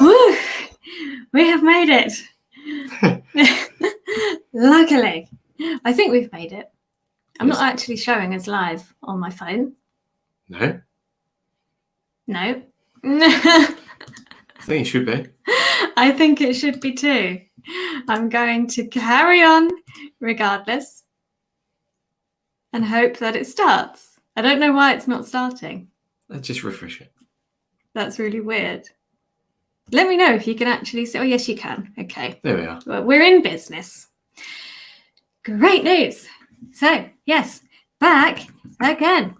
Woo! We have made it. Luckily, I think we've made it. I'm not actually showing us live on my phone. No? No. I think it should be. I think it should be too. I'm going to carry on regardless and hope that it starts. I don't know why it's not starting. Let's just refresh it. That's really weird. Let me know if you can actually see. Oh, yes, you can. Okay. There we are. Well, we're in business. Great news. So, yes, back again.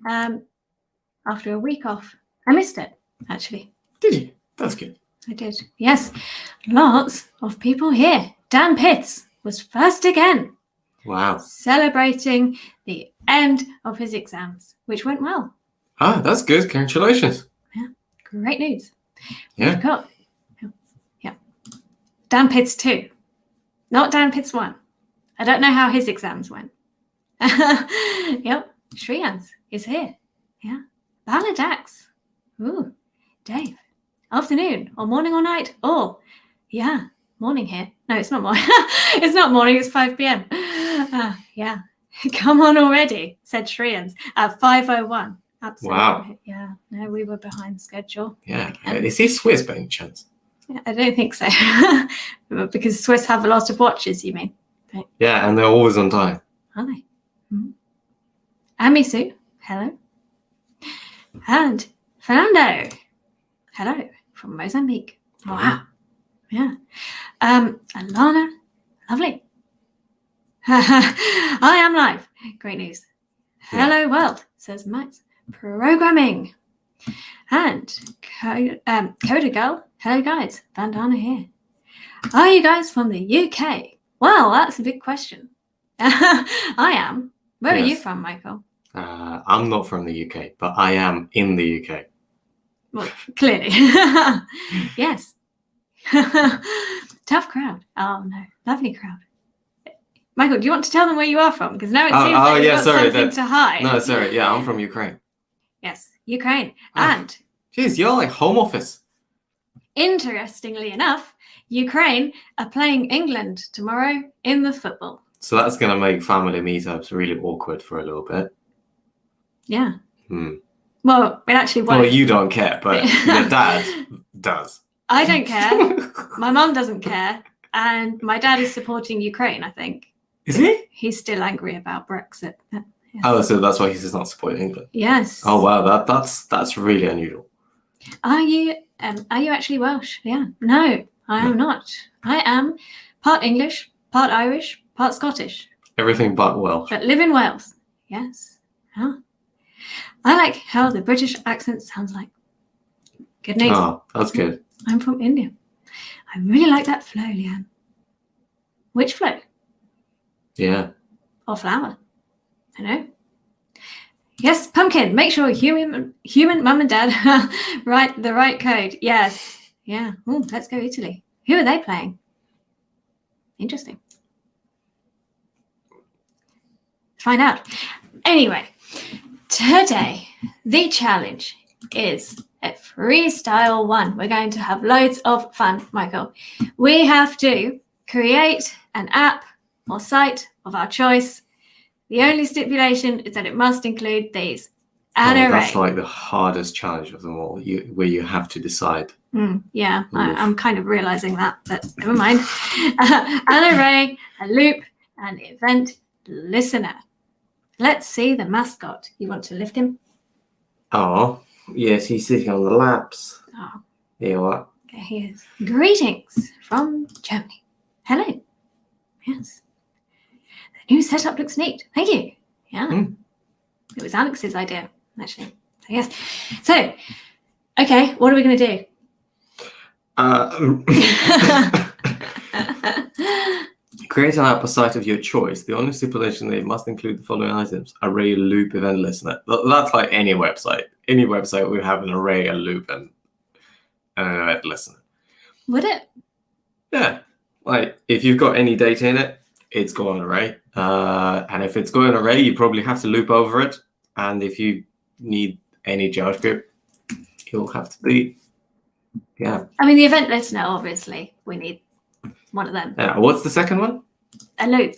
After a week off. I missed it, actually. Did you? That's good. I did. Yes. Lots of people here. Dan Pitts was first again. Wow. Celebrating the end of his exams, which went well. Ah, that's good. Congratulations. Yeah. Great news. Yeah. We've got, Dan Pitts 2. Not Dan Pitts 1. I don't know how his exams went. Yep. Shreyan's is here. Yeah. Baladax. Ooh. Dave. Afternoon or morning or night? Oh, yeah. Morning here. No, it's not morning. It's not morning. It's 5 p.m. Yeah. Come on already, said Shreyan's at 5:01. Absolutely. Wow. Yeah. No, we were behind schedule. Yeah. Again. Is he Swiss by any chance? Yeah, I don't think so. Because Swiss have a lot of watches, you mean? Yeah, and they're always on time. Are they? Mm-hmm. Amisu, hello. And Fernando, hello, from Mozambique. Wow. Yeah. Alana, lovely. I am live. Great news. Yeah. Hello world, says Max. Programming. And Coder Girl, hello guys. Vandana here. Are you guys from the UK? Well, that's a big question. I am. Where are you from, Michael? I'm not from the UK, but I am in the UK. Well, clearly. Yes. Tough crowd. Oh, no. Lovely crowd. Michael, do you want to tell them where you are from? Because now it seems like you've got something to hide. No, sorry. Yeah, I'm from Ukraine. Yes, Ukraine. And geez, you're like home office. Interestingly enough, Ukraine are playing England tomorrow in the football. So that's going to make family meetups really awkward for a little bit. Yeah. Hmm. Well, it actually won't. Well, you don't care, but your dad does. I don't care. My mum doesn't care. And my dad is supporting Ukraine, I think. Is he? He's still angry about Brexit. Yes. Oh, so that's why he's not supporting England. Yes. Oh wow, that's really unusual. Are you actually Welsh? Yeah. No, I am not. I am part English, part Irish, part Scottish. Everything but Welsh. But live in Wales. Yes. Huh. I like how the British accent sounds like. Good news. Oh, that's good. I'm from India. I really like that flow, Leanne. Which flow? Yeah. Or flower? I know. Yes, Pumpkin. Make sure human mum and dad write the right code. Yes. Yeah. Ooh, let's go Italy. Who are they playing? Interesting. Find out. Anyway, today the challenge is a Freestyle 1. We're going to have loads of fun, Michael. We have to create an app or site of our choice. The only stipulation is that it must include these. An array. That's like the hardest challenge of them all, where you have to decide. Yeah, I'm kind of realizing that, but never mind. An array, a loop, an event listener. Let's see the mascot. You want to lift him? Oh, yes, he's sitting on the laps. Oh. You know what? Okay, he is. Greetings from Germany. Hello. Yes. The new setup looks neat. Thank you. Yeah. It was Alex's idea, actually. So, yes. So, okay, what are we going to do? Create an app or site of your choice. The only stipulation that it must include the following items: array, loop, event listener. That's like any website. Any website would have an array, a loop, and an event listener. Would it? Yeah. Like if you've got any data in it, it's got an array. And if it's got an array, you probably have to loop over it. And if you need any JavaScript, it'll have to be, yeah. I mean, the event listener, obviously, we need one of them. What's the second one? A loop.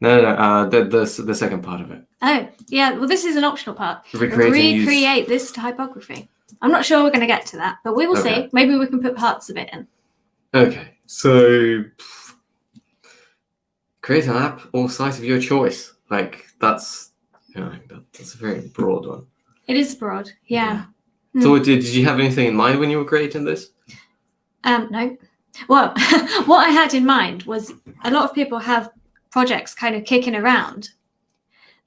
No, the second part of it. Oh, yeah. Well, this is an optional part. Recreate this typography. I'm not sure we're going to get to that, but we will see. Maybe we can put parts of it in. Okay, so create an app or site of your choice. Like that's a very broad one. It is broad, yeah. So did you have anything in mind when you were creating this? No. Well, what I had in mind was a lot of people have projects kind of kicking around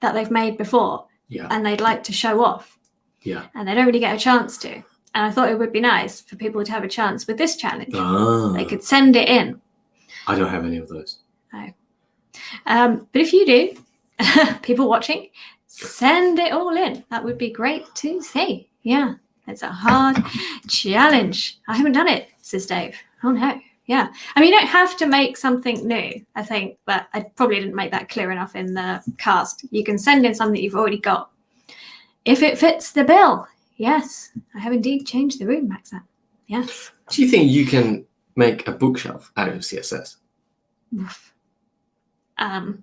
that they've made before, and they'd like to show off. Yeah. And they don't really get a chance to. And I thought it would be nice for people to have a chance with this challenge. They could send it in. I don't have any of those. No. But if you do, people watching, send it all in. That would be great to see. Yeah. It's a hard challenge. I haven't done it, says Dave. Oh, no. Yeah. I mean, you don't have to make something new, I think, but I probably didn't make that clear enough in the cast. You can send in something you've already got. If it fits the bill, yes. I have indeed changed the room, Maxa. Yes. Do you think you can make a bookshelf out of CSS? I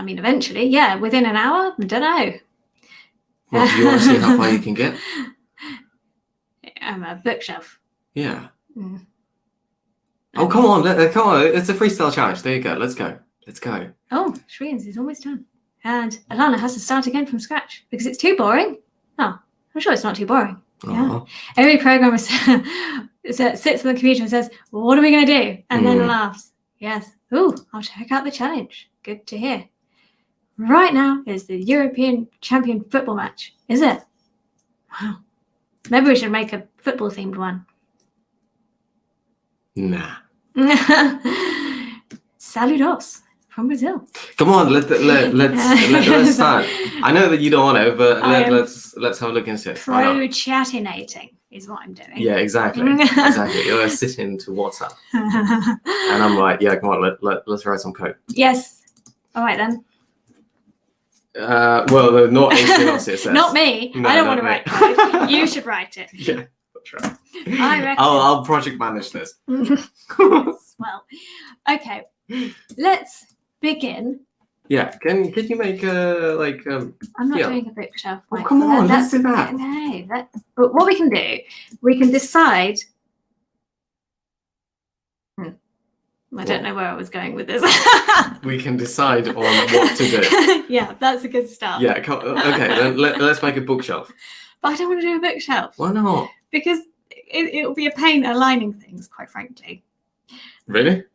mean, eventually, yeah. Within an hour? I don't know. Well, do you want to see how far you can get? A bookshelf. Yeah. Oh, come on. Come on. It's a freestyle challenge. There you go. Let's go. Oh, Shreyan's is almost done. And Alana has to start again from scratch because it's too boring. Oh, I'm sure it's not too boring. Yeah. Every programmer sits on the computer and says, well, what are we going to do? And then laughs. Yes. Ooh, I'll check out the challenge. Good to hear. Right now is the European Champion football match. Is it? Wow. Maybe we should make a football themed one. Nah. Saludos from Brazil. Come on, let's start. I know that you don't want to, but let's have a look into it. Pro-chatinating is what I'm doing. Yeah, exactly. You're sitting to WhatsApp, and I'm like, yeah, come on, let's write some code. Yes. All right then. Well, not HTML, CSS. Not me. No, I don't want to write code. You should write it. Yeah, that's right. I reckon. I'll project manage this. Yes, well, okay. Let's begin. Yeah. Can you make I'm not doing a bookshelf. Oh, come on, let's do that. No, but what we can do, we can decide. I don't know where I was going with this. We can decide on what to do. Yeah, that's a good start. Yeah. Okay. Then let's make a bookshelf. But I don't want to do a bookshelf. Why not? Because it'll be a pain aligning things, quite frankly. Really?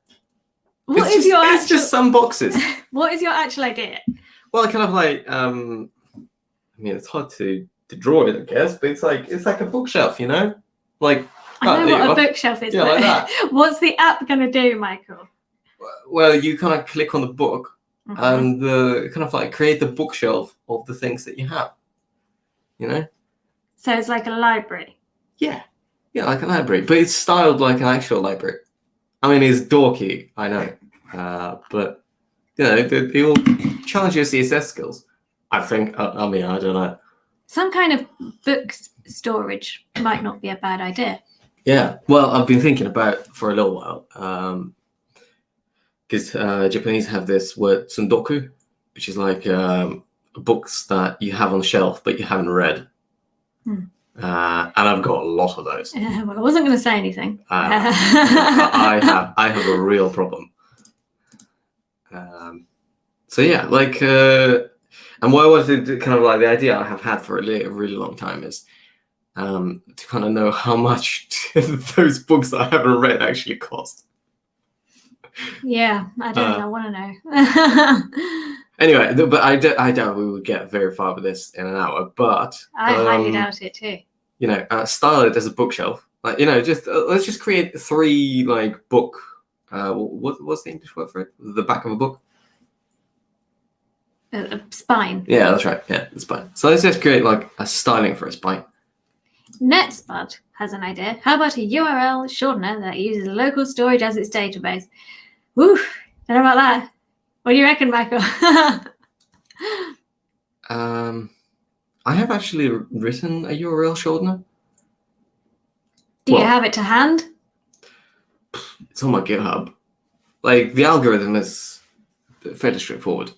It's just some boxes. What is your actual idea? Well, kind of like I mean, it's hard to draw it, I guess, but it's like a bookshelf, you know, like. I know what a bookshelf is. Yeah, like that. What's the app going to do, Michael? Well, you kind of click on the book and kind of like create the bookshelf of the things that you have. You know. So it's like a library. Yeah, like a library, but it's styled like an actual library. I mean, it's dorky, I know, but you know, it will challenge your CSS skills. I think. I mean, I don't know. Some kind of book storage might not be a bad idea. Yeah, well, I've been thinking about for a little while, because Japanese have this word tsundoku, which is like books that you have on the shelf but you haven't read. And I've got a lot of those. Well, I wasn't going to say anything. I have a real problem. So yeah, like, and what I wanted to kind of like the idea I have had for a really long time is to kind of know how much those books that I haven't read actually cost. Yeah, I don't know. I want to know. Anyway, but I doubt we would get very far with this in an hour. But I highly doubt it too. You know, style it as a bookshelf. Like, you know, just let's just create 3 like book. What's the English word for it? The back of a book. A spine. Yeah, that's right. Yeah, the spine. So let's just create like a styling for a spine. NetSpud has an idea. How about a URL shortener that uses local storage as its database? Woo! Don't know about that. What do you reckon, Michael? I have actually written a URL shortener. Do you have it to hand? It's on my GitHub. Like, the algorithm is fairly straightforward.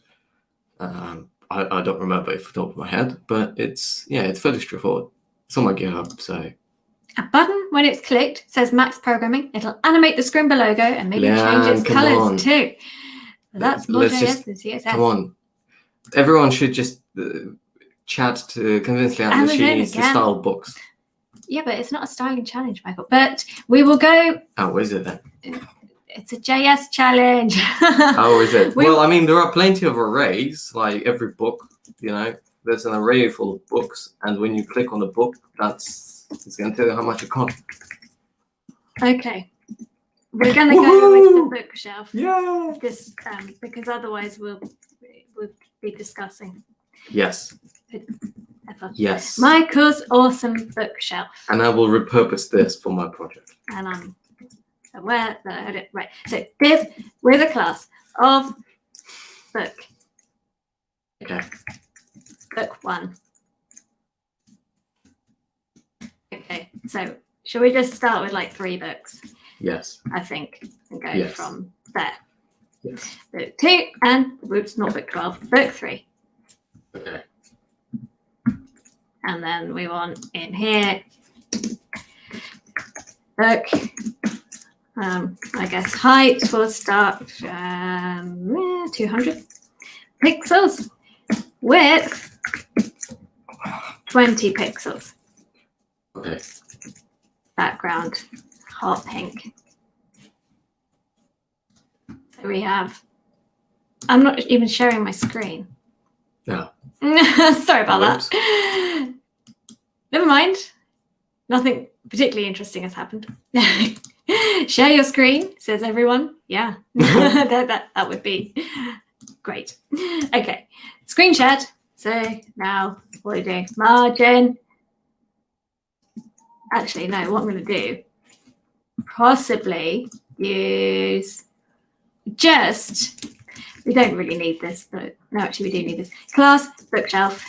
I don't remember it off the top of my head, but it's fairly straightforward. It's on my GitHub, so. A button, when it's clicked, says Max Programming. It'll animate the Scrimba logo and maybe Leanne, change its come colors on. too. That's more Let's JS just- than CSS. Come on. Everyone should just chat to convince Leanne that she needs to style books. Yeah, but it's not a styling challenge, Michael. But we will go. Oh, is it then? It's a JS challenge. Oh, is it? Well, I mean, there are plenty of arrays. Like every book, there's an array full of books, and when you click on the book, it's going to tell you how much it costs. Okay, we're going to go with the bookshelf. Yeah. Because otherwise we'll be discussing. Yes. Yes. Michael's awesome bookshelf. And I will repurpose this for my project. And right. So div with a class of book. Okay. Book 1. Okay. So shall we just start with like 3 books? Yes. I think, and go from there. Yes. Book 2 and not book 12. Book 3. Okay. And then we want in here book. I guess height will start 200 pixels, width 20 pixels. Okay. Background hot pink. So we have. I'm not even sharing my screen. No. Sorry about that. Never mind. Nothing particularly interesting has happened. Share your screen, says everyone. Yeah, that would be great. Okay, screen shared. So now what do we do? Margin. Actually, no, what I'm going to do, possibly use we don't really need this, but no, actually we do need this. Class bookshelf.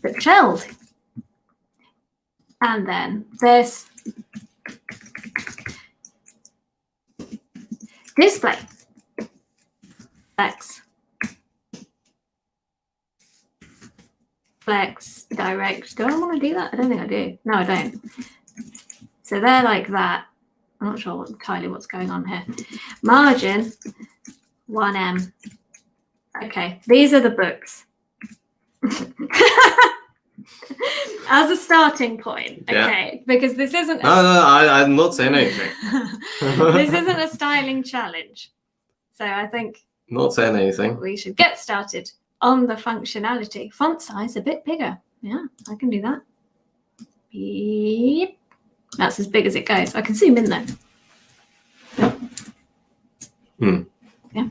Bookshelf. And then this display. Flex direct. Do I want to do that? I don't think I do. No, I don't. So they're like that. I'm not sure entirely what's going on here. Margin 1M. Okay, these are the books. As a starting point, okay, because this isn't. I'm not saying anything. This isn't a styling challenge, so I think. Not saying anything. We should get started on the functionality. Font size a bit bigger. Yeah, I can do that. Beep. That's as big as it goes. I can zoom in though. Yeah.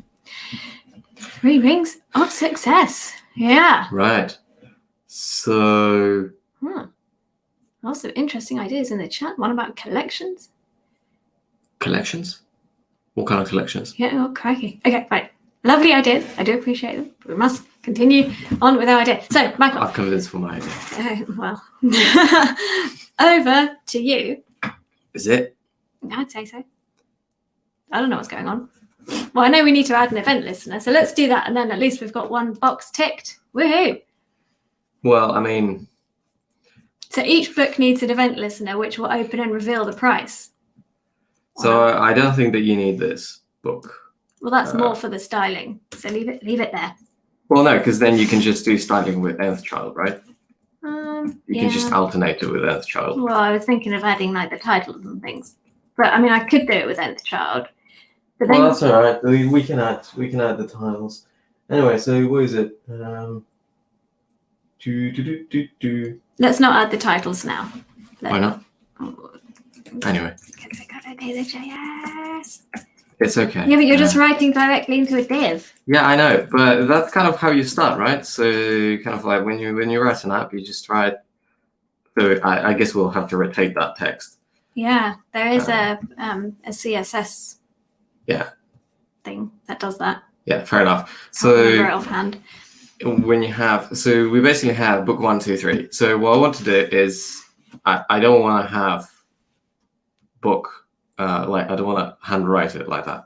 3 rings of success. Yeah. Right. So. Also interesting ideas in the chat. What about collections? Collections? What kind of collections? Yeah, oh, crikey. Okay, right. Lovely ideas. I do appreciate them. We must continue on with our idea. So, Michael. I've covered this for my idea. Well, over to you. Is it? I'd say so. I don't know what's going on. Well, I know we need to add an event listener, so let's do that, and then at least we've got one box ticked. Woohoo! Well, I mean... So each book needs an event listener, which will open and reveal the price. So I don't think that you need this book. Well, that's more for the styling, so leave it there. Well, no, because then you can just do styling with nth child, right? You can just alternate it with nth child. Well, I was thinking of adding like the titles and things, but I mean, I could do it with nth child. But then... Well, that's all right. We can add the titles. Anyway, so what is it? Let's not add the titles now. Why not? Anyway. Because I gotta do the JS. It's okay. Yeah, but you're just writing directly into a div. Yeah, I know, but that's kind of how you start, right? So kind of like when you write an app, you just write. So I guess we'll have to rotate that text. Yeah, there is a CSS. Yeah. Thing that does that. Yeah, fair enough. Can't remember it offhand. when you have, so we basically have book 1, 2, 3. So what I want to do is I don't want to have book, like I don't want to handwrite it like that.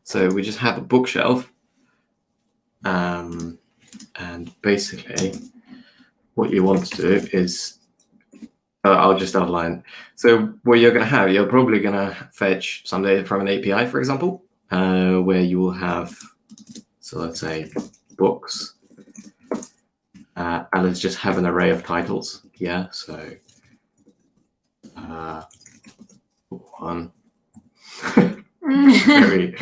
So we just have a bookshelf. And basically what you want to do is, I'll just outline. So what you're going to have, you're probably going to fetch some data from an API, for example, where you will have, so let's say books, and let's just have an array of titles. Yeah, so one. Very,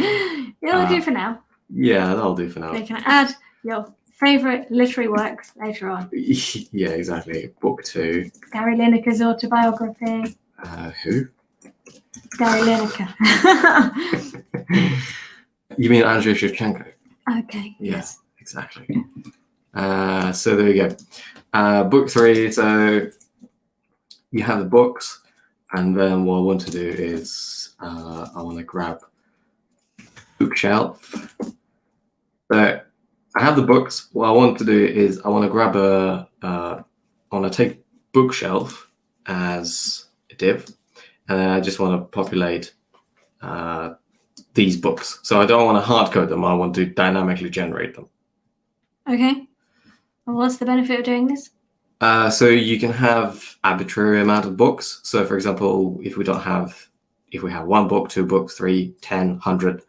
It'll do for now. yeah, that'll do for now. They can add your favorite literary works later on. Yeah, exactly. Book 2. Gary Lineker's autobiography. Who? Gary Lineker. You mean Andrei Shevchenko? Okay. Yeah, Yes. exactly. So there you go. Book 3. So you have the books, and then what I want to do is I want to grab bookshelf. So I have the books. What I want to do is I want to grab I want to take bookshelf as a div, and then I just want to populate these books. So I don't want to hard code them. I want to dynamically generate them. Okay. Well, what's the benefit of doing this? So you can have arbitrary amount of books. So for example, if we have 1 book, 2 books, 3, 10, 100,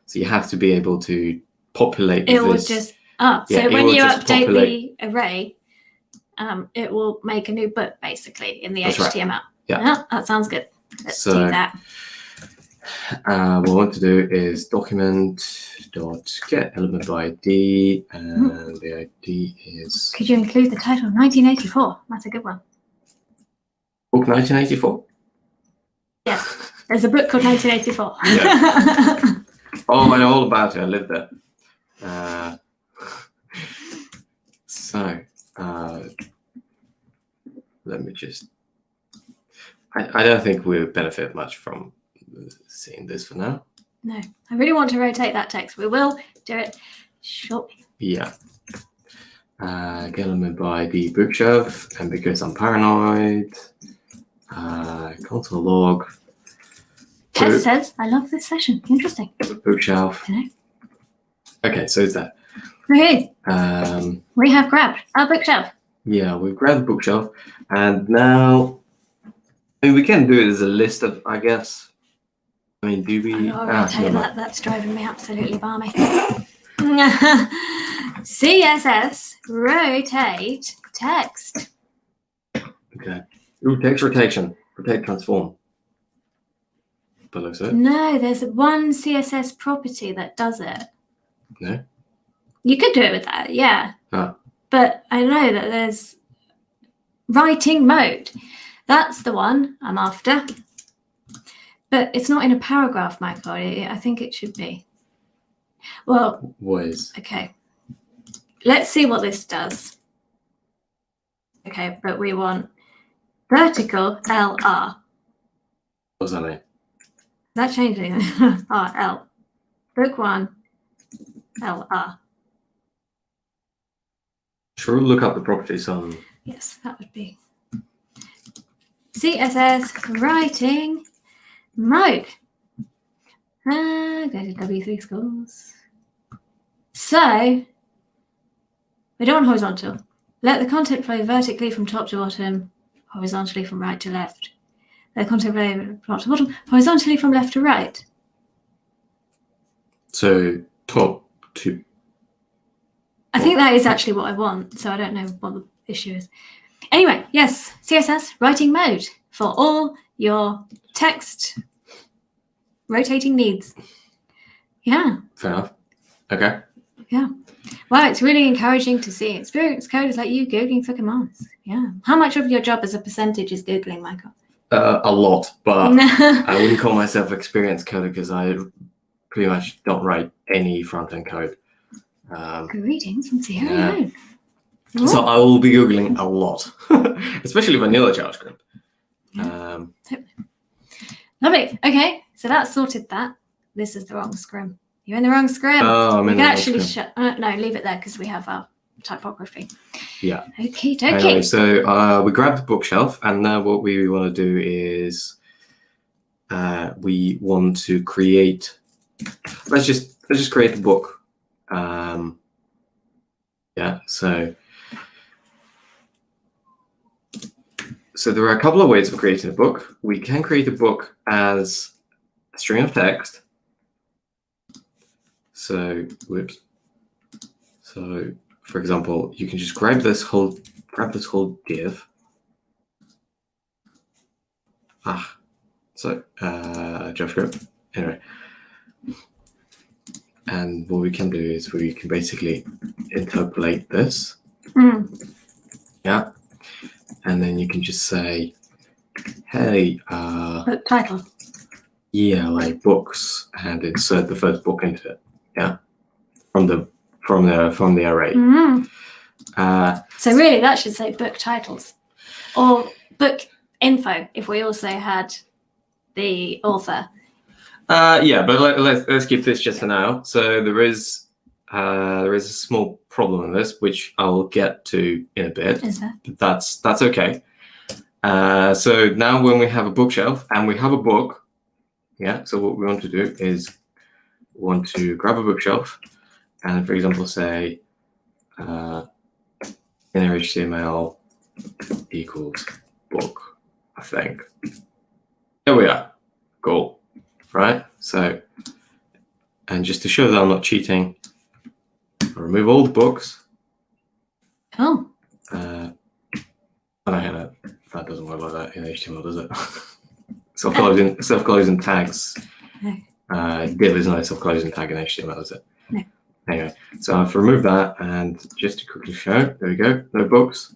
so you have to be able to populate It will this. just up. Yeah, So it when will you just update populate. the array, it will make a new book basically in the That's right. HTML. Yeah. That sounds good. Let's So, do that. What I want to do is document.get element by ID, and the ID is Could you include the title 1984? That's a good one. book 1984. Yes, there's a book called 1984. Yeah. Oh, I know all about it. I lived there. Let me just. I don't think we'll benefit much from seeing this for now. No, I really want to rotate that text. We will do it shortly. Yeah. Get element by ID bookshelf, and because I'm paranoid, console log. Tess says, I love this session. Interesting. Bookshelf. Okay. Okay, so it's that. Okay. We have grabbed our bookshelf. Yeah, we've grabbed the bookshelf, and now, I mean, we can do it as a list of, I guess. I mean, do we? Rotate that. That's driving me absolutely balmy. CSS rotate text. Okay. Ooh, text rotation. Rotate transform. That looks it. No, there's one CSS property that does it. No. You could do it with that, yeah. Oh. But I know that there's writing mode. That's the one I'm after. But it's not in a paragraph, Michael. I think it should be. Well, What is? okay. Let's see what this does. Okay, but we want vertical LR. What does that mean? That changed anything? RL. Book 1, LR. Should we look up the properties on? Yes, that would be CSS writing mode. Go to W3 schools. So we don't want horizontal. Let the content flow vertically from top to bottom, horizontally from right to left. Let the content flow from top to bottom, horizontally from left to right. So top to. I think that is actually what I want, so I don't know what the issue is. Anyway, yes, CSS writing mode for all your text rotating needs. Yeah. Fair enough. Okay. Yeah. Wow, it's really encouraging to see experienced coders like you Googling for commands. Yeah. How much of your job as a percentage is Googling, Michael? A lot, but I wouldn't call myself experienced coder because I pretty much don't write any front-end code. Greetings from Sierra Yeah. Leone. So I will be Googling a lot, especially vanilla JavaScript. Lovely. Okay, so that's sorted that. This is the wrong scrim. You're in the wrong scrim. Oh, I'm we in can the wrong actually scrim. no, leave it there because we have our typography. Yeah. Okay. Anyway, so we grab the bookshelf, and now what we want to do is we want to create. Let's just create the book. Yeah. So there are a couple of ways of creating a book. We can create a book as a string of text. So, whoops. So, for example, you can just grab this whole div. So JavaScript. Anyway, and what we can do is we can basically interpolate this. Yeah. And then you can just say, hey, book title. Yeah, like books, and insert the first book into it. Yeah, from the array. So really, that should say book titles or book info if we also had the author. Yeah, but let's keep this just for now. So there is a small problem in this, which I'll get to in a bit. Is there? But that's okay. So now when we have a bookshelf and we have a book, yeah. So what we want to do is we want to grab a bookshelf and, for example, say inner HTML equals book. I think. There we are. Cool. Right. So, and just to show that I'm not cheating, I'll remove all the books. Oh. That doesn't work like that in HTML, does it? Self-closing tags. No. Div is not a self-closing tag in HTML, is it? No. Anyway, so I've removed that, and just to quickly show, there we go. No books.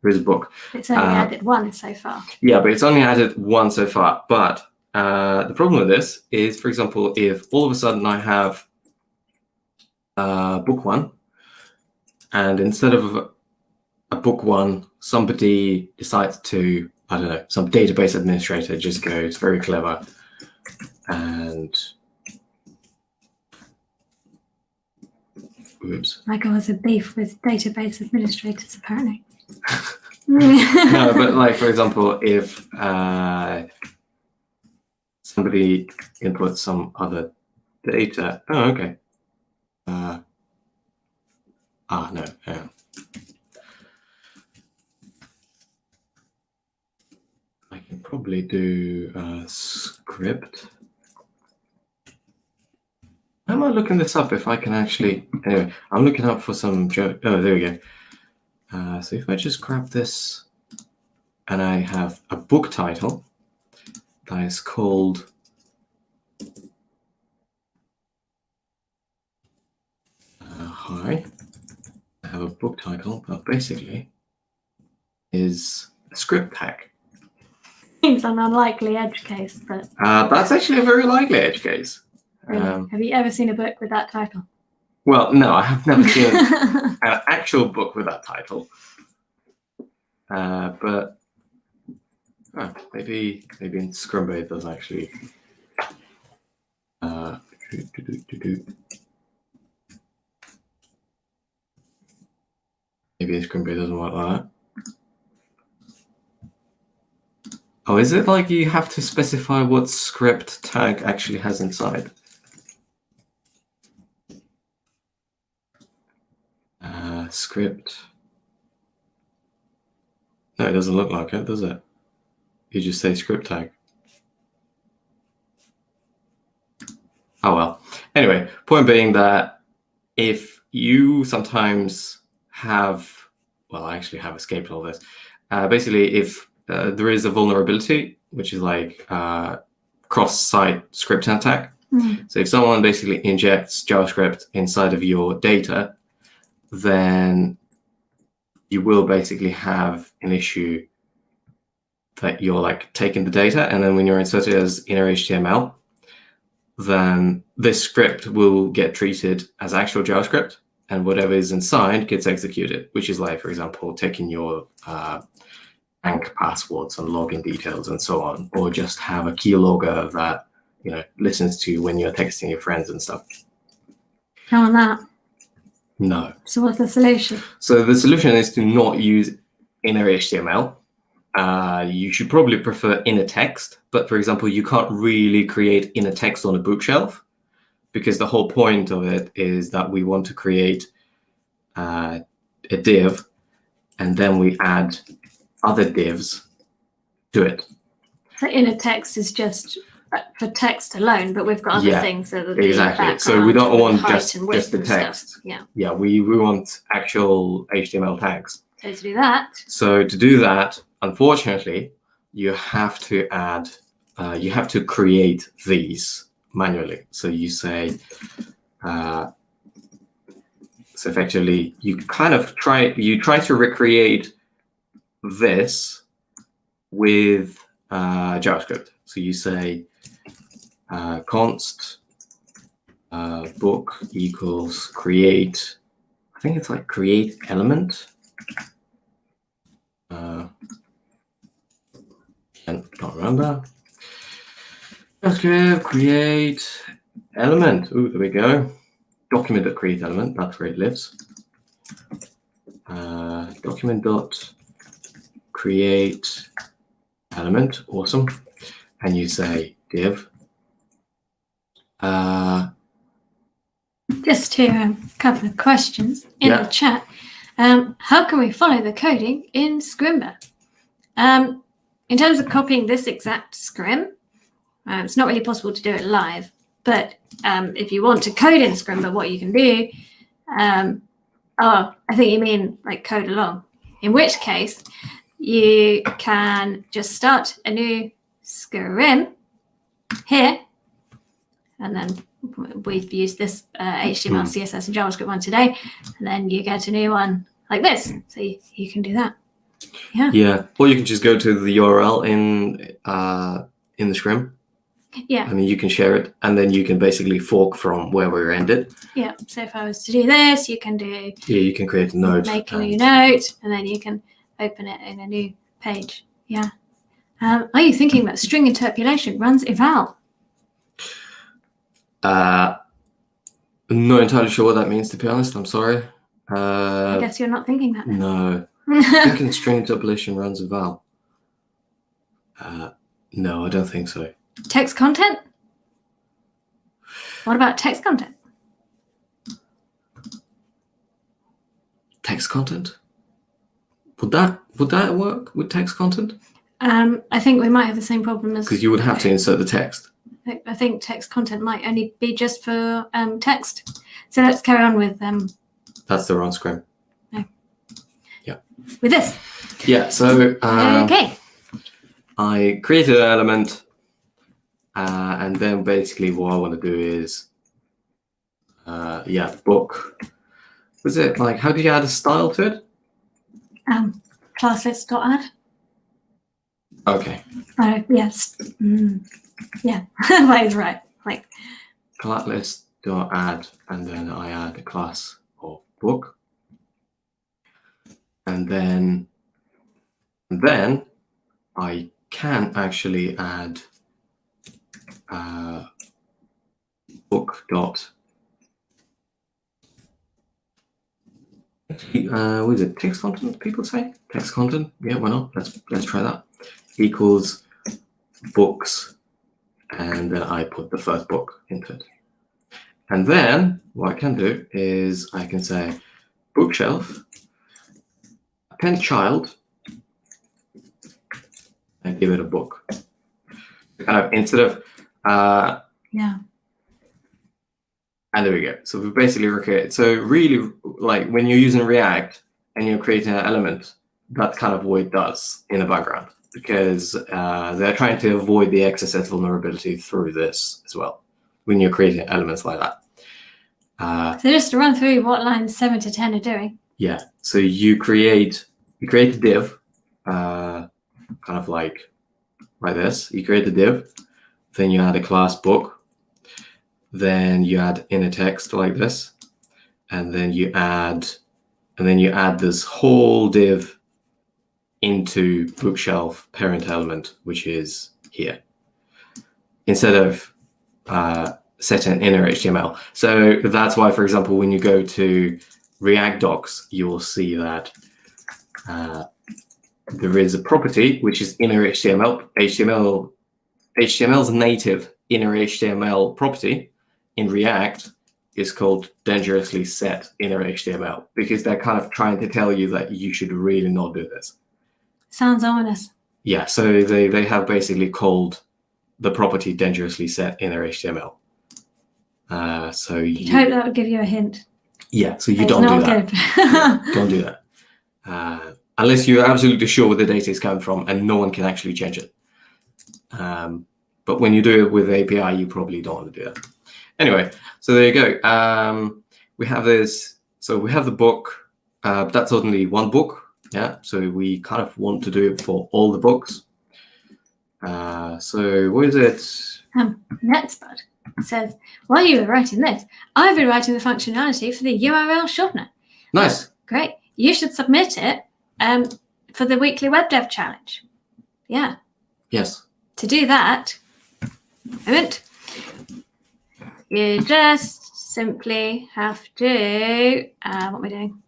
There is a book. It's only added one so far. Yeah, but it's only added one so far. But the problem with this is, for example, if all of a sudden I have book one, and instead of a book one, somebody decides to, I don't know, some database administrator just goes very clever and oops. Michael has a beef with database administrators, apparently. No, but like, for example, if somebody inputs some other data. Oh, okay. No. Yeah. I can probably do a script. How am I looking this up if I can actually... Anyway, I'm looking up for some... Oh, there we go. So if I just grab this and I have a book title that is called... Hi. I have a book title that basically is a script tag. Seems an unlikely edge case, but... That's actually a very likely edge case. Really? Have you ever seen a book with that title? Well, no, I have never seen an actual book with that title. But maybe in Scrimba it does actually. Maybe in Scrimba it doesn't work like that. Oh, is it like you have to specify what script tag actually has inside? Script. No, it doesn't look like it, does it? You just say script tag. Oh well. Anyway, point being that if you sometimes have, well, I actually have escaped all this. Basically, if there is a vulnerability, which is like cross-site scripting attack. So if someone basically injects JavaScript inside of your data, then you will basically have an issue that you're like taking the data, and then when you're inserted as inner HTML, then this script will get treated as actual JavaScript, and whatever is inside gets executed, which is like, for example, taking your bank passwords and login details and so on, or just have a keylogger that, you know, listens to when you're texting your friends and stuff. How on that? No. So what's the solution? So the solution is to not use inner HTML. You should probably prefer inner text, but for example, you can't really create inner text on a bookshelf because the whole point of it is that we want to create a div and then we add other divs to it. The inner text is just for text alone, but we've got other things that are exactly. So we don't want just the text. Stuff. Yeah. Yeah, we want actual HTML tags. So to do that. So to do that, unfortunately, you have to add, you have to create these manually. So you say, so effectively, you kind of try to recreate this with JavaScript. So you say const book equals create. I think it's like create element. Can't remember. JavaScript create element. Ooh, there we go. Document dot create element. That's where it lives. Document dot create element. Awesome. And you say div. Just to a couple of questions in the chat. How can we follow the coding in Scrimba? In terms of copying this exact scrim, it's not really possible to do it live. But if you want to code in Scrimba, what you can do, I think you mean like code along. In which case, you can just start a new scrim here, and then we've used this HTML, CSS, and JavaScript one today, and then you get a new one like this. So you can do that. Yeah. Yeah. Or you can just go to the URL in the scrim. Yeah. I mean, you can share it, and then you can basically fork from where we ended. Yeah. So if I was to do this, you can do. Yeah, you can create a note. Make a new note, and then you can open it in a new page. Yeah. Are you thinking that string interpolation runs eval? I'm not entirely sure what that means, to be honest. I'm sorry. I guess you're not thinking that. No. I think string interpolation runs eval. No, I don't think so. Text content? What about text content? Text content? Would that work with text content? I think we might have the same problem as... Because you would have to insert the text. I think text content might only be just for text. So let's carry on with... That's the wrong scrim. No. Yeah. With this? Yeah, so... okay. I created an element, and then basically what I want to do is, book. Was it like, how do you add a style to it? Classlist.add. Okay. Yes. Yeah, that is right. Like classlist.add, and then I add a class of book, and then I can actually add book dot. What is it? Text content? People say text content. Yeah, why not? Let's try that. Equals books, and then I put the first book into it. And then what I can do is I can say bookshelf append child and give it a book. Kind of instead of yeah. And there we go. So we basically recreate. So really, like when you're using React and you're creating an element, that's kind of what it does in the background, because they're trying to avoid the XSS vulnerability through this as well when you're creating elements like that. So just to run through what lines 7 to 10 are doing. Yeah. So you create a div, kind of like this. You create a div, then you add a class book. Then you add inner text like this, and then you add this whole div into bookshelf parent element, which is here, instead of setting inner HTML. So that's why, for example, when you go to React docs, you will see that there is a property which is inner HTML. HTML's native inner HTML property in React is called dangerously set inner HTML, because they're kind of trying to tell you that you should really not do this. Sounds ominous. Yeah, so they have basically called the property dangerously set inner HTML. So You'd hope that would give you a hint. Yeah, so you It's don't do not that. good. Yeah, don't do that. Unless you're absolutely sure where the data is coming from and no one can actually change it. But when you do it with API, you probably don't want to do that. Anyway, so there you go. We have this. So we have the book. That's only one book. Yeah. So we kind of want to do it for all the books. So what is it? Netspud says, while you were writing this, I've been writing the functionality for the URL shortener. Nice. Great. You should submit it for the weekly web dev challenge. Yeah. Yes. To do that, you just simply have to, what am I doing?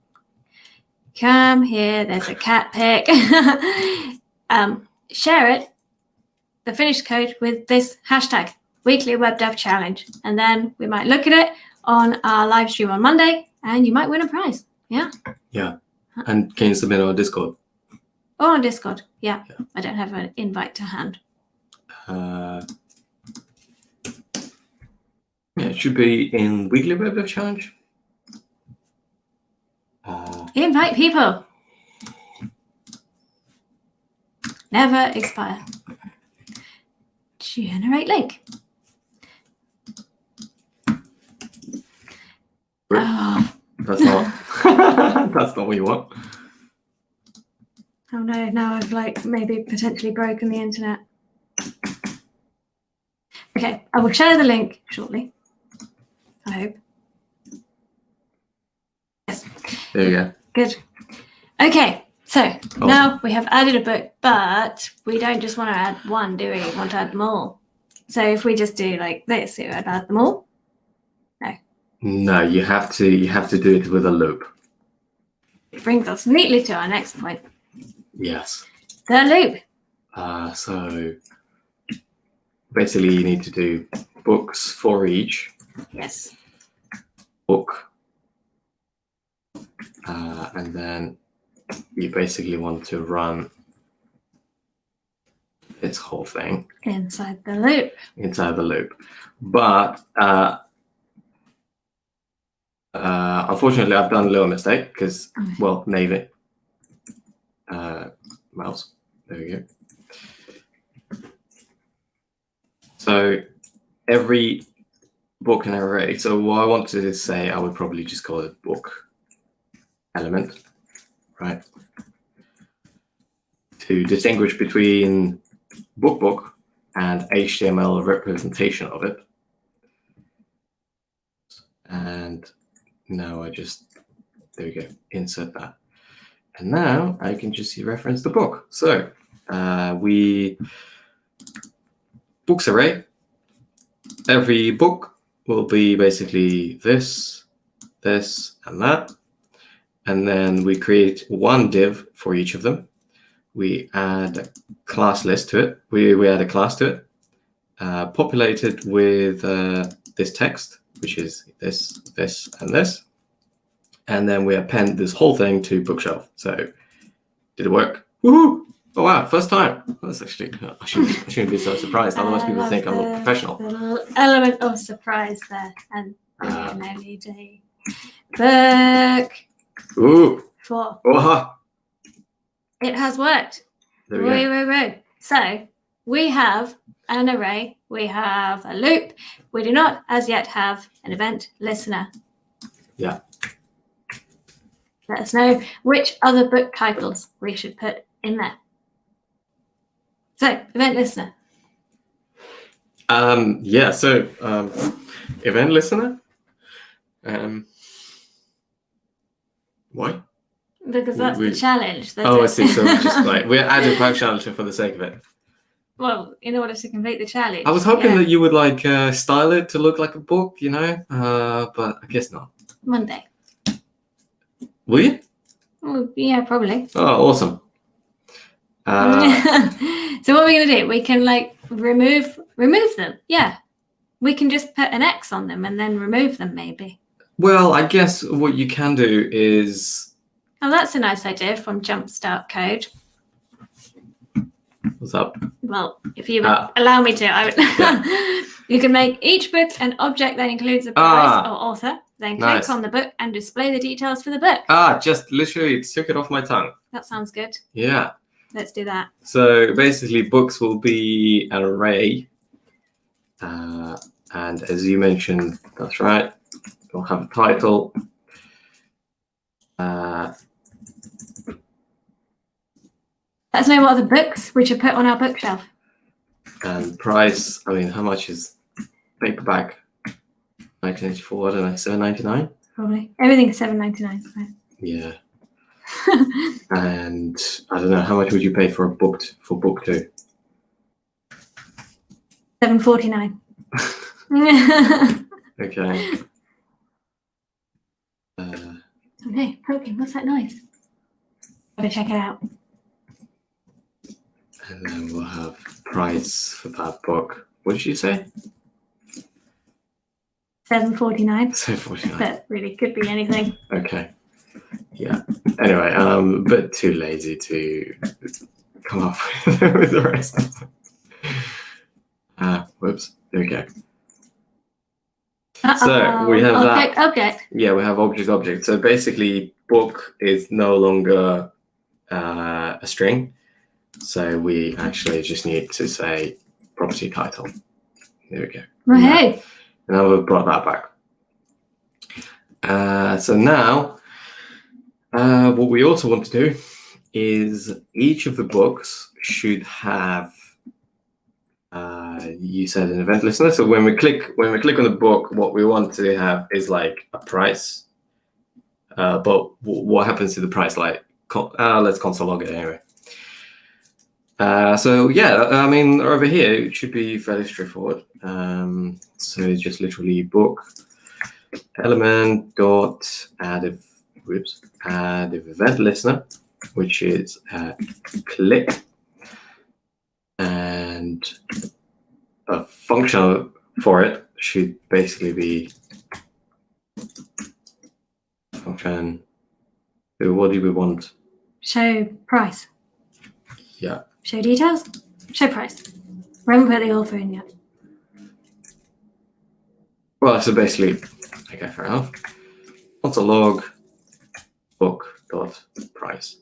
Come here, there's a cat pic. Share it, the finished code, with this hashtag, weekly web dev challenge. And then we might look at it on our live stream on Monday and you might win a prize. Yeah. Yeah. And can you submit on Discord? Or on Discord. Yeah. I don't have an invite to hand. Yeah, it should be in weekly web dev challenge. Invite people. Never expire. Generate link. Oh. That's not. That's not what you want. Oh no! Now I've maybe potentially broken the internet. Okay, I will share the link shortly. I hope. Yes. There you go. Good. Okay, so now we have added a book, but we don't just want to add one, do we? We want to add them all. So if we just do like this, it would add them all. No. No, you have to do it with a loop. It brings us neatly to our next point. Yes. The loop. So basically you need to do books for each. Yes. Book. And then you basically want to run this whole thing inside the loop. Inside the loop. But unfortunately, I've done a little mistake because, well, Navy. Mouse. There we go. So every book and array. So what I want to say, I would probably just call it book element, right? To distinguish between book and HTML representation of it. And now I just, there we go, insert that. And now I can just reference the book. So books array, every book will be basically this, and that. And then we create one div for each of them. We add a class list to it. We add a class to it, populated with this text, which is this, and this. And then we append this whole thing to bookshelf. So did it work? Woohoo! Oh wow, first time. That's actually, I shouldn't be so surprised. Otherwise people think I'm a professional. The element of surprise there. And LED book. Ooh. 4. Oh, it has worked. There we go. So we have an array. We have a loop. We do not as yet have an event listener. Yeah. Let us know which other book titles we should put in there. So, event listener. Yeah, so event listener. Why? Because that's the challenge. I see. So just we're adding functionality for the sake of it. Well, in order to complete the challenge. I was hoping that you would style it to look like a book, but I guess not. Monday. Will you? Well, yeah, probably. Oh, awesome. So what are we going to do? We can like remove them. Yeah. We can just put an X on them and then remove them maybe. Well, I guess what you can do is... Oh, that's a nice idea from Jumpstart Code. What's up? Well, if you would allow me to, I would. You can make each book an object that includes a price or author. Then click on the book and display the details for the book. Just literally took it off my tongue. That sounds good. Yeah. Let's do that. So basically, books will be an array. And as you mentioned, that's right. We'll have a title. Let's know what are the books which are put on our bookshelf. And price, I mean, how much is paperback? 1984, I don't know, $7.99? Probably. Everything's $7.99. Right? Yeah. And I don't know, how much would you pay for book 2? $7.49. Okay. Okay, poking. What's that noise? Gotta check it out. And then we'll have price for that book. What did you say? $7.49. $7.49. But really could be anything. Okay. Yeah. Anyway, I'm a bit too lazy to come up with the rest. Whoops. There we go. So we have object. Yeah, we have object. So basically, book is no longer a string. So we actually just need to say property title. There we go. Right. And now we've brought that back. So now, what we also want to do is each of the books should have. You said an event listener. So when we click on the book, what we want to have is like a price. But what happens to the price? Like, let's console log it anyway. So yeah, I mean, over here it should be fairly straightforward. So it's just literally book element dot add event listener, which is click, and a function for it should basically be function. What do we want? Show price. Yeah. Show details. Show price. We haven't put the author in yet. Well, so basically, okay, fair enough. Console log book dot price.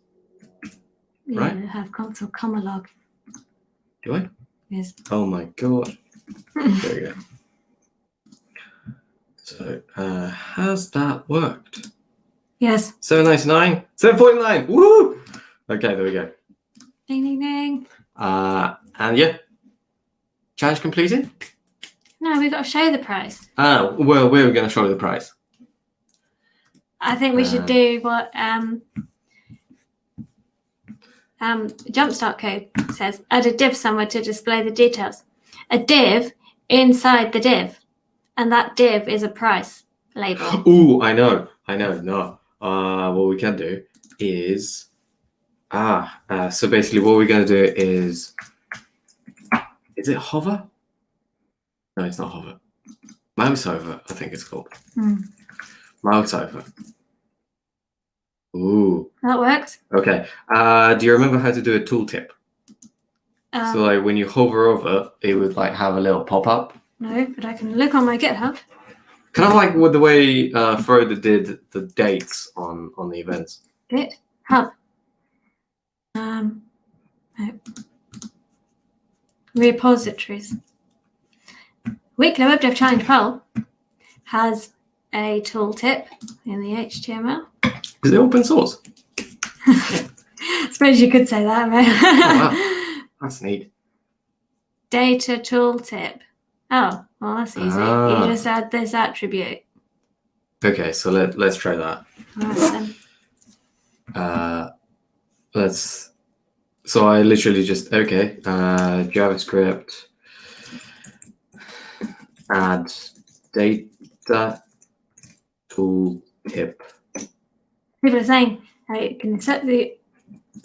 Yeah, right? Have console comma log. Do I? Yes. Oh my god. There we go. So has that worked? Yes. $7.99? $7.49. Woo! Okay, there we go. Ding ding ding. And yeah. Challenge completed? No, we've got to show the price. Well, we're going to show the price. I think we should do what Jumpstart Code says. Add a div somewhere to display the details. A div inside the div. And that div is a price label. Ooh, I know. No. What we can do is so basically what we're going to do is it hover? No, it's not hover. Mouse over, I think it's called. Mouse over. Ooh. That works. Okay. Do you remember how to do a tooltip? So like when you hover over, it would like have a little pop-up. No, but I can look on my GitHub. Kind of like with the way Frodo did the dates on the events. GitHub. No. Repositories. Weekly Web Dev Challenge poll has a tooltip in the HTML. Is it open source? I suppose you could say that, right? Oh, wow. That's neat. Data tooltip. Oh, well, that's easy. You just add this attribute. Okay, so let's try that. All right, then. So I literally just JavaScript add data tooltip. People are saying you can set the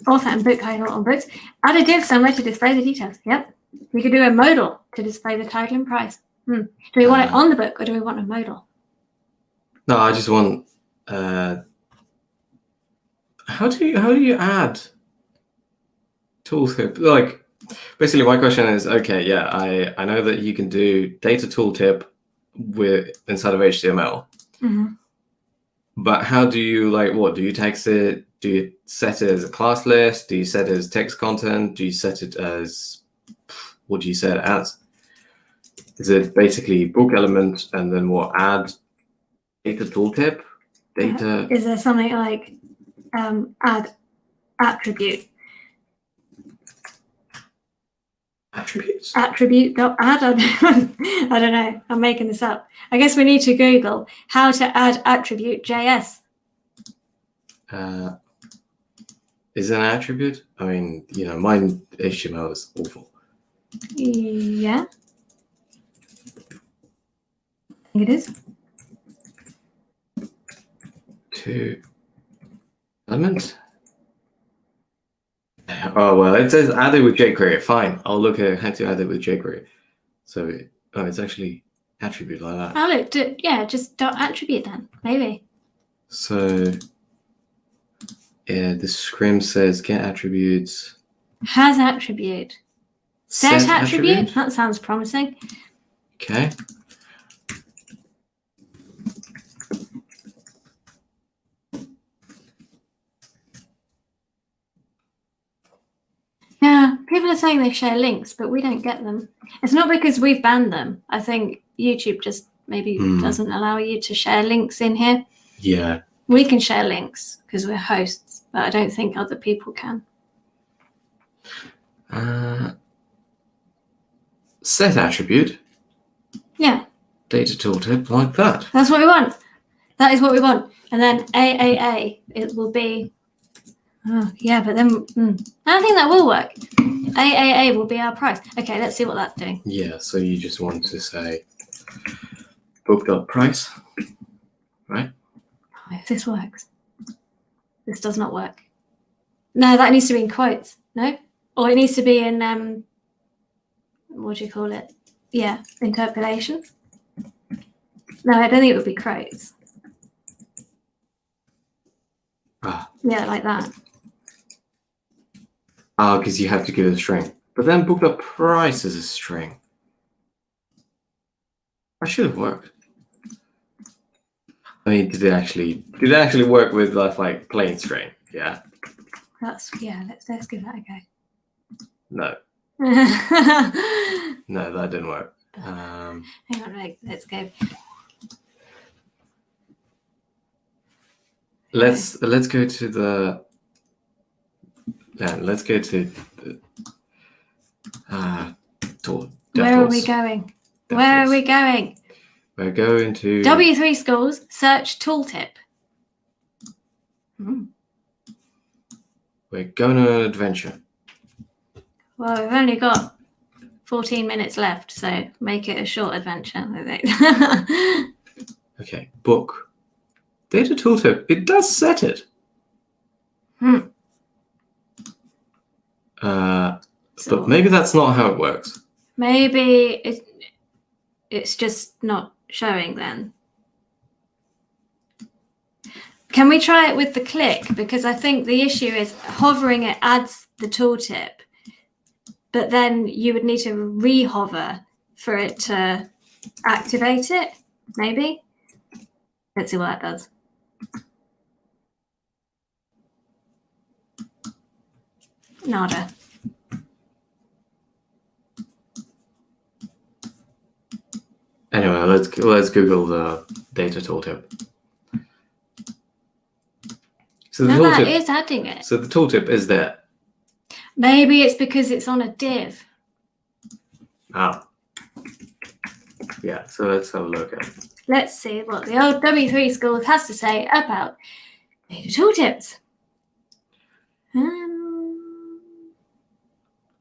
author and book title on books. Add a div somewhere to display the details. Yep. We could do a modal to display the title and price. Do we want it on the book or do we want a modal? No, I just want. How do you add tooltip? Like, basically, my question is, okay, yeah, I know that you can do data tooltip inside of HTML, but how do you what? Do you text it? Do you set it as a class list? Do you set it as text content? Do you set it as what do you set it as? Is it basically book element and then what? Add data tooltip? Data. Is there something like add attribute? Attributes? Attribute.add? I don't know. I'm making this up. I guess we need to Google how to add attribute JS. Is it an attribute? I mean, mine HTML is awful. Yeah. I think it is. To element. Oh, well, it says add it with jQuery. Fine. I'll look at how to add it with jQuery. So, it's actually attribute like that. Oh, look. Yeah, just dot attribute then, maybe. So, yeah, the Scrim says get attributes. Has attribute. Set attribute? That sounds promising. Okay. Yeah, people are saying they share links, but we don't get them. It's not because we've banned them. I think YouTube just maybe doesn't allow you to share links in here. Yeah. We can share links because we're hosts, but I don't think other people can. Set attribute. Yeah. Data tooltip like that. That's what we want. That is what we want. And then AAA, it will be. Oh, yeah, but then I don't think that will work. AAA will be our price. Okay, let's see what that's doing. Yeah, so you just want to say book.price, right? Oh, if this works. This does not work. No, that needs to be in quotes. No? Or it needs to be in, what do you call it? Yeah, interpolation. No, I don't think it would be quotes. Yeah, like that. Because you have to give it a string. But then book.price is a string. That should have worked. I mean, did it actually work with like plain string? Yeah. Let's give that a go. No. No, that didn't work. Hang on, let's go. Let's go to the. Yeah, let's go to the. Where are we going? Where are we going? We're going to W3 Schools search tooltip. We're going on an adventure. Well, we've only got 14 minutes left, so make it a short adventure, I think. Okay, book. Data tooltip. It does set it. But maybe that's not how it works. Maybe it's just not showing then. Can we try it with the click? Because I think the issue is hovering it adds the tooltip, but then you would need to re-hover for it to activate it, maybe. Let's see what that does. Nada. Anyway, let's Google the data tooltip. So the tooltip, that is adding it. So the tooltip is there. Maybe it's because it's on a div. Ah. Yeah, so let's have a look at it. Let's see what the old W3 Schools has to say about data tooltips.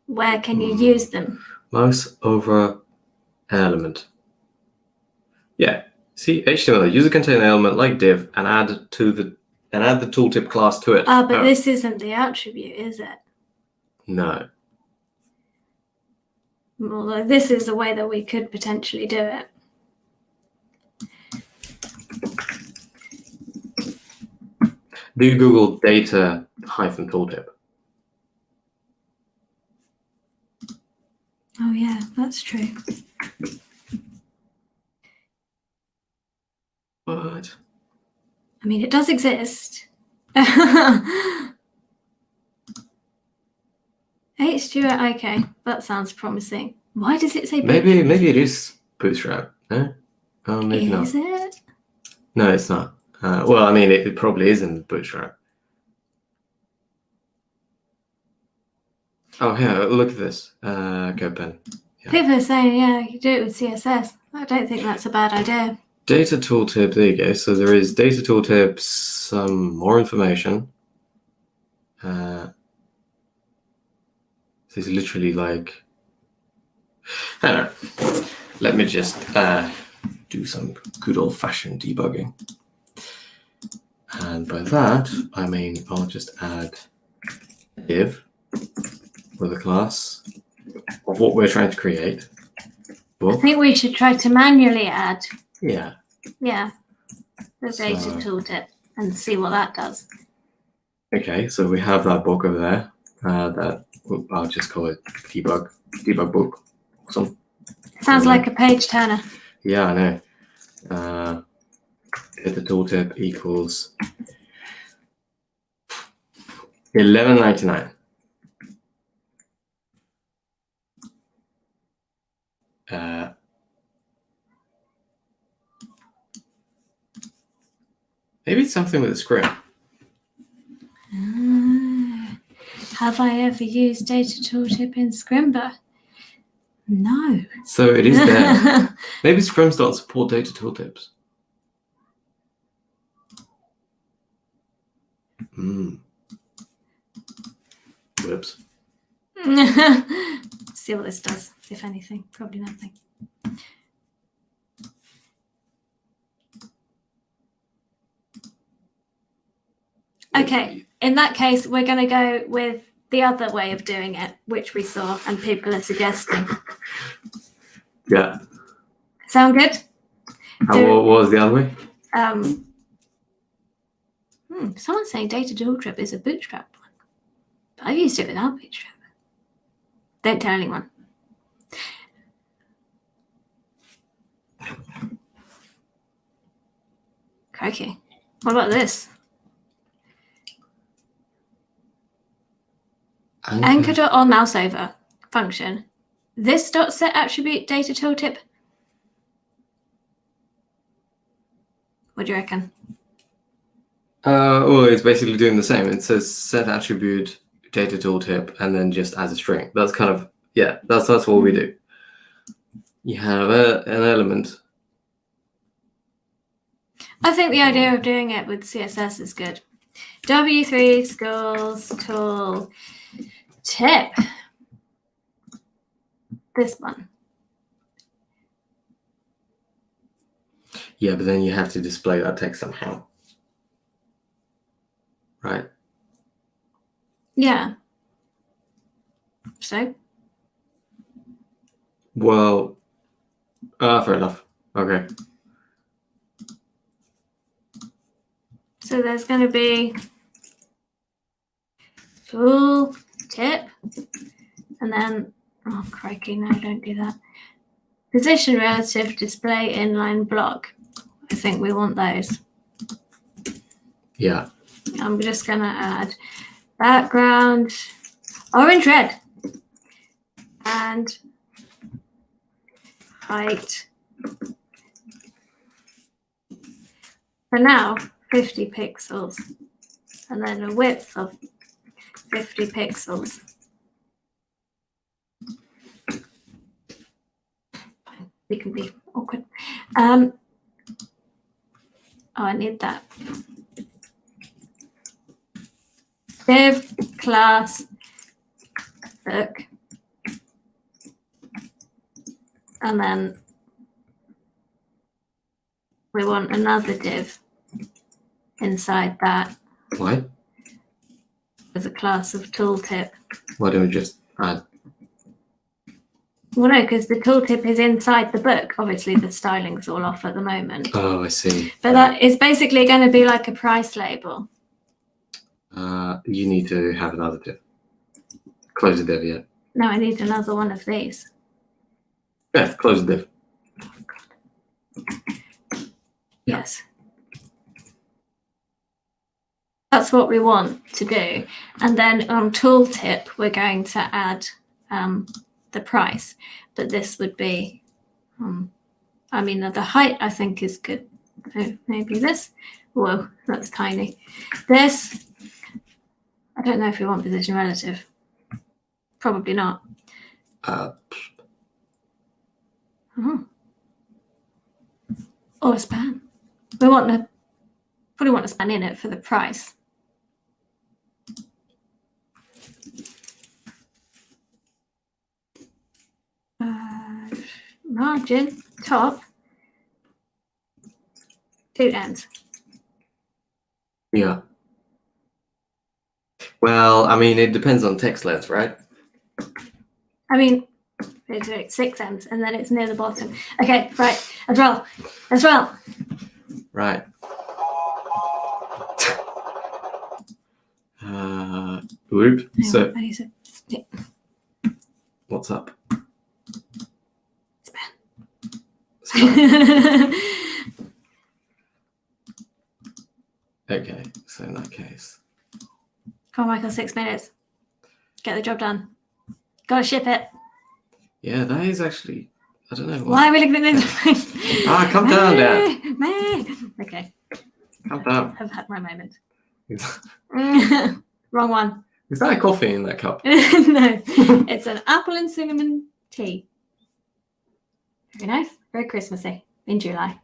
Where can you use them? Mouse over element. Yeah. See, HTML, user contain element like div and add to the and add the tooltip class to it. But this isn't the attribute, is it? No. Although this is a way that we could potentially do it. Do Google data -tooltip. Oh yeah, that's true. What? I mean, it does exist. Hey, Stuart. Okay, that sounds promising. Why does it say? Maybe it is Bootstrap. No? Oh, maybe not. Is it? No, it's not. Well, I mean, it probably is in Bootstrap. Oh, here, look at this. Go pen. Yeah. People are saying, yeah, you do it with CSS. I don't think that's a bad idea. Data tooltip, there you go. So there is data tooltip, some more information. This is literally like, I don't know. Let me just do some good old-fashioned debugging. And by that, I mean, I'll just add a div with a class of what we're trying to create. I think we should try to manually add. Yeah. Yeah. The data tooltip and see what that does. Okay, so we have that book over there. That I'll just call it debug book. Awesome. Sounds like a page turner. Yeah, I know. The tooltip equals $11.99. Maybe it's something with a script. Have I ever used data tooltip in Scrimba? No. So it is there. Maybe Scrims don't support data tooltips. Whoops. See what this does, if anything. Probably nothing. Okay, in that case, we're going to go with the other way of doing it, which we saw and people are suggesting. Yeah. Sound good? What was the other way? Someone's saying data tooltip is a Bootstrap one. But I've used it without Bootstrap. Don't tell anyone. Crikey. What about this? Anchor.on mouse over function. This .set attribute data tooltip. What do you reckon? Well, it's basically doing the same. It says set attribute data tooltip and then just as a string. That's kind of, yeah, that's what we do. You have an element. I think the idea of doing it with CSS is good. W3 schools tool tip. This one. Yeah, but then you have to display that text somehow. Right? Yeah. So? Well, fair enough. Okay. So there's going to be tool tip, and then, oh crikey, no, don't do that. Position relative display inline block. I think we want those. Yeah. I'm just going to add background, orange, red, and height. For now, 50 pixels, and then a width of 50 pixels. It can be awkward. Oh, I need that. Div class book, and then we want another div inside that Why? As a class of tooltip. Why don't we just add? Well, no, because the tooltip is inside the book. Obviously, the styling's all off at the moment. Oh, I see. But that is basically going to be like a price label. You need to have another div. Close the div, yeah. No, I need another one of these. Yeah, close the div. Yes. That's what we want to do. And then on tooltip, we're going to add the price. But this would be, I mean, the height I think is good. So maybe this. Whoa, that's tiny. This, I don't know if we want position relative. Probably not. Or a span. We probably want a span in it for the price. Margin, top, 2 ends. Yeah. Well, I mean, it depends on text length, right? I mean, it's 6 ends, and then it's near the bottom. Okay, right, as well. Right. Whoop. So, what's up? Okay, so in that case. Come on, Michael, 6 minutes. Get the job done. Gotta ship it. Yeah, that is actually, I don't know. Why are we looking at this? Come down, Dad. Okay. Come down. I've had my moment. Wrong one. Is that a coffee in that cup? No, it's an apple and cinnamon tea. Very nice. Very Christmassy in July.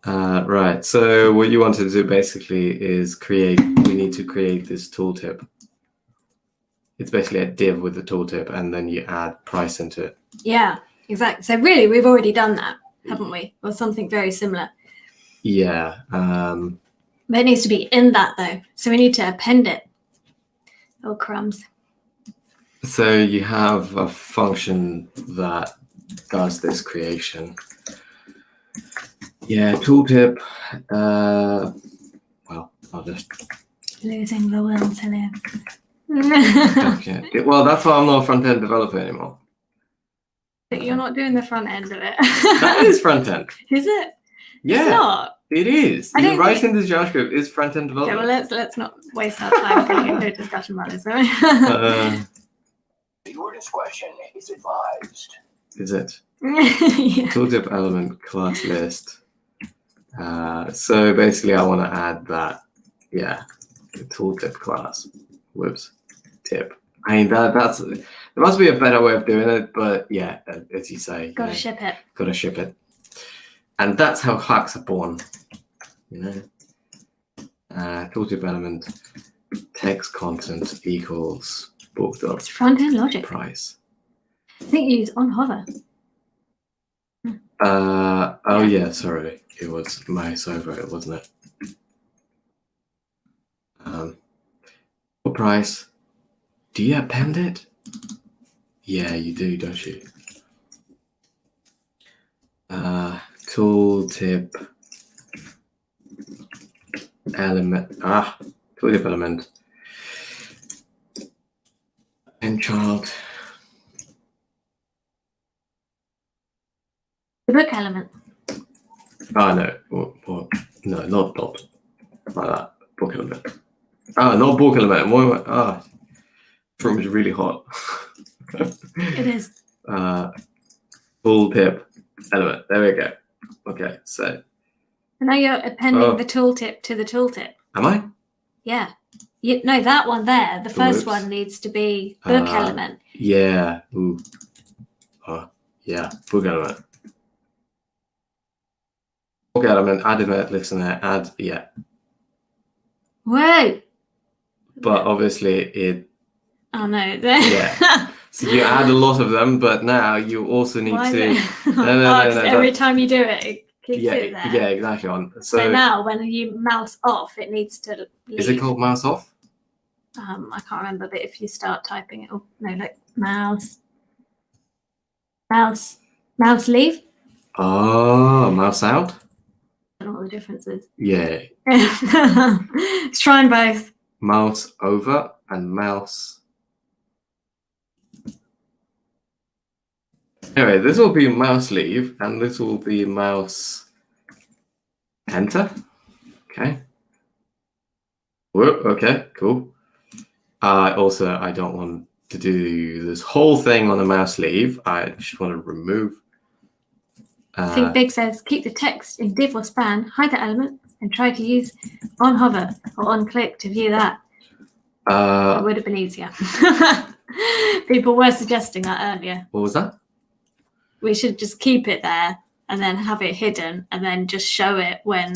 Right. So what you want to do basically is we need to create this tooltip. It's basically a div with the tooltip, and then you add price into it. Yeah, exactly. So really, we've already done that, haven't we? Or something very similar. Yeah. But it needs to be in that, though. So we need to append it. Oh, crumbs. So you have a function that does this creation. Yeah, tooltip. Well, I'll just losing the will to live. Okay. Well, that's why I'm not a front-end developer anymore. But you're not doing the front end of it. That is front-end. Is it? Yeah. It's not. It is. I Writing this JavaScript is front-end Okay, development. well, let's not waste our time getting into a discussion about this. Your discretion is advised. Is it? Yeah. Tooltip element class list. So basically, I want to add that. Yeah, the tooltip class. Whoops. Tip. I mean, that's there must be a better way of doing it, but yeah, as you say, Gotta ship it. Gotta ship it. And that's how hacks are born. You know, tooltip element text content equals book dot It's front end logic. price. I think you use on hover. Oh yeah, sorry, it was mouse over it, wasn't it? What price? Do you append it? Yeah, you do, don't you? Tooltip element. Tooltip element. And child. The book element. Oh no, what? No, not dot. Like that. Book element. Not book element. Room is really hot. It is. Tooltip element. There we go. Okay, so. And now you're appending the tooltip to the tooltip. Am I? Yeah. No, that one there. The first Whoops. one needs to be book element. Yeah. Ooh. Yeah. Book element. Book element. Add event listener. Add. Yeah. Whoa. But obviously it. Oh no. Yeah. So you add a lot of them, but now you also need Why to. is it? No, Every time you do it, Keeps Yeah, it there. yeah, exactly. On So now when you mouse off, it needs to leave. Is it called mouse off? I can't remember, but if you start typing it, oh no, look, mouse leave. Oh, mouse out? I don't know what the difference is. Yeah. Let's try and both. Mouse over and mouse. Anyway, this will be mouse leave and this will be mouse enter. Okay. Whoa, okay, cool. Also, I don't want to do this whole thing on the mouse leave. I just want to remove. Think Big says, keep the text in div or span, hide the element, and try to use on hover or on click to view that. It would have been easier. People were suggesting that earlier. What was that? We should just keep it there and then have it hidden and then just show it when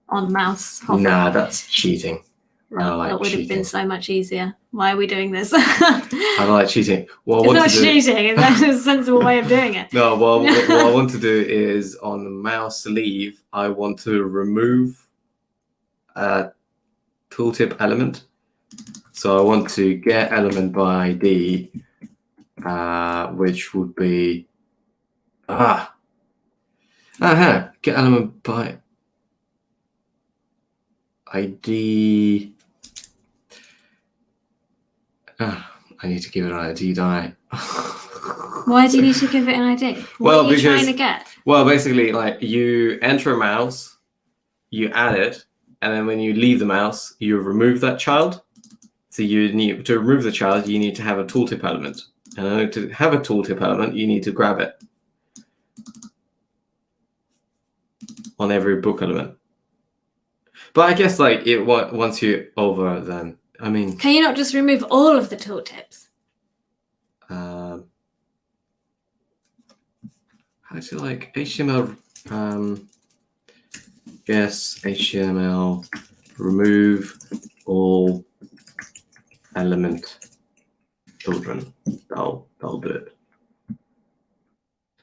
on mouse hover. Nah, that's cheating. Well, like that would have been cheating. so much easier. Why are we doing this? I don't like cheating. Well, It's not cheating. It's a sensible way of doing it. No, well, what I want to do is on the mouse leave, I want to remove a tooltip element. So I want to get element by ID, which would be get element by ID. I need to give it an ID, don't I? Why do you need to give it an ID? What Well, are you trying because- to get? Well, basically, like you enter a mouse, you add it, and then when you leave the mouse, you remove that child. So you need to remove the child, you need to have a tooltip element. And in order to have a tooltip element, you need to grab it on every book element. But I guess like it once you're over, then I mean, Can you not just remove all of the tooltips? how to like HTML? Yes, HTML remove all element children. That'll do it.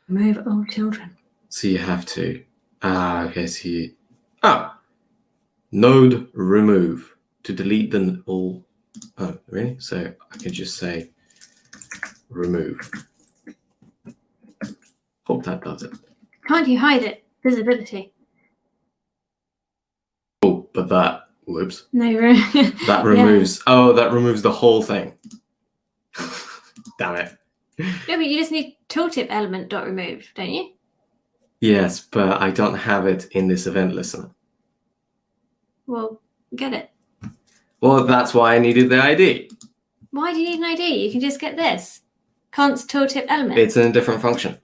Remove all children. So you have to. Okay. So you. Node remove to delete them all. Oh, really? So I can just say remove. Hope that does it. Can't you hide it? Visibility. Oh, but that. Whoops. No, That removes. Oh, that removes the whole thing. Damn it. No, but you just need tooltip element dot remove, don't you? Yes, but I don't have it in this event listener. Well, get it. Well, that's why I needed the ID. Why do you need an ID? You can just get this. Const tooltip element. It's in a different function.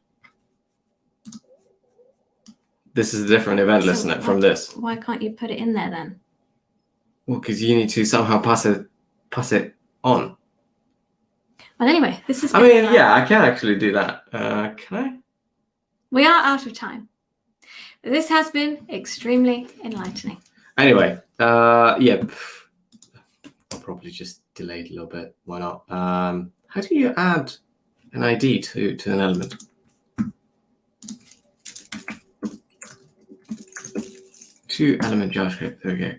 This is a different event So listener from this. Why can't you put it in there then? Well, because you need to somehow pass it on. Well, anyway, this is. I mean, yeah, I can actually do that. Can I? We are out of time. This has been extremely enlightening. Anyway, yeah. I'll probably just delay it a little bit. Why not? How do you add an ID to an element? To element JavaScript. There we go.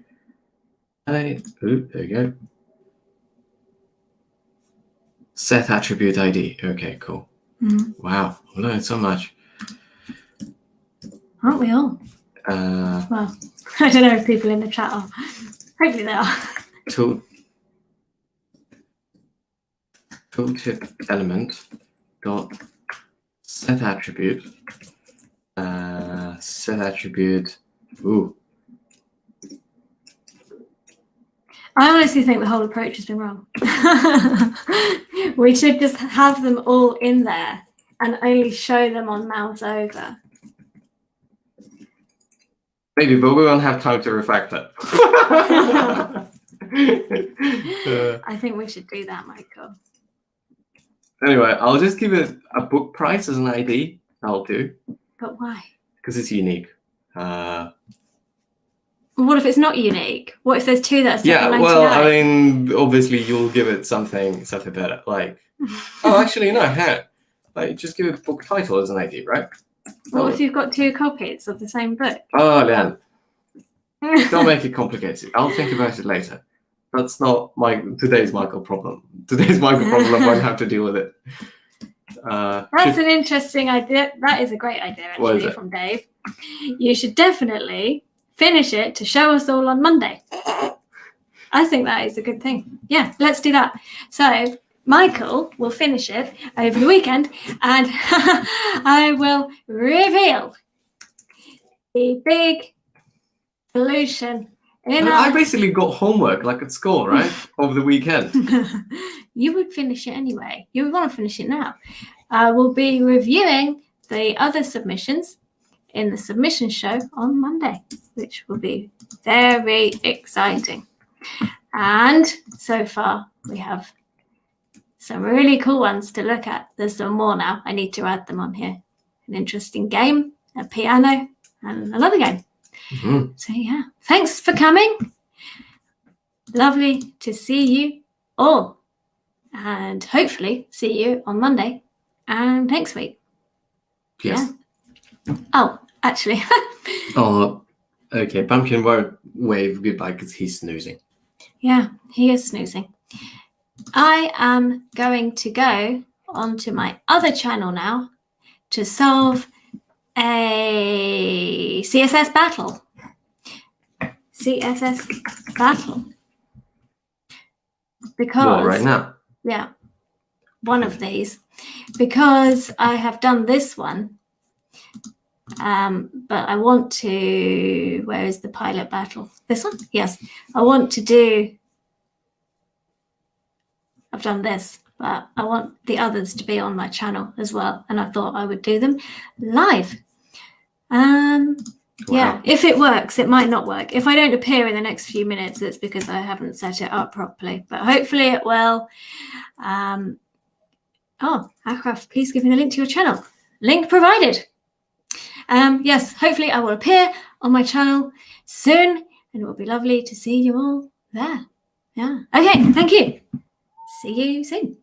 There we go. Set attribute ID. Okay, cool. Wow, I learned so much. Aren't we all? Well, I don't know if people in the chat are. Hopefully they are. Tooltip element dot set attribute. Set attribute. Ooh. I honestly think the whole approach has been wrong. We should just have them all in there and only show them on mouse over. Maybe, but we won't have time to refactor. I think we should do that, Michael. Anyway, I'll just give it a book price as an ID. That'll do. But why? Because it's unique. What if it's not unique? What if there's two that are Yeah, $7.99? well, I mean, obviously you'll give it something better. Like, oh, actually, no, like, just give it book title as an ID, right? What if you've got 2 copies of the same book? Oh, Leanne, don't make it complicated. I'll think about it later. That's not today's Michael problem. Today's Michael problem won't have to deal with it. That's an interesting idea. That is a great idea, What is actually, it? from Dave. You should definitely finish it to show us all on Monday. I think that is a good thing. Yeah, let's do that. So Michael will finish it over the weekend, and I will reveal the big solution in I basically got homework like at school, right? Over the weekend. You would finish it anyway. You would want to finish it now. I will be reviewing the other submissions in the submission show on Monday, which will be very exciting. And so far, we have some really cool ones to look at. There's some more now. I need to add them on here. An interesting game, a piano, and another game. Mm-hmm. So yeah, thanks for coming. Lovely to see you all. And hopefully see you on Monday and next week. Yes. Yeah. Oh, actually. Oh, okay. Pumpkin won't wave goodbye because he's snoozing. Yeah, he is snoozing. I am going to go onto my other channel now to solve a CSS battle. CSS battle. Because Well, right now. yeah, one of these, because I have done this one, but I want to, where is the pilot battle? This one? Yes, I want to do, I've done this, but I want the others to be on my channel as well, and I thought I would do them live. Yeah, if it works, it might not work. If I don't appear in the next few minutes, it's because I haven't set it up properly, but hopefully it will. Oh, Aircraft, please give me the link to your channel. Link provided. Yes, hopefully I will appear on my channel soon, and it will be lovely to see you all there. Yeah. Okay, thank you. See you soon.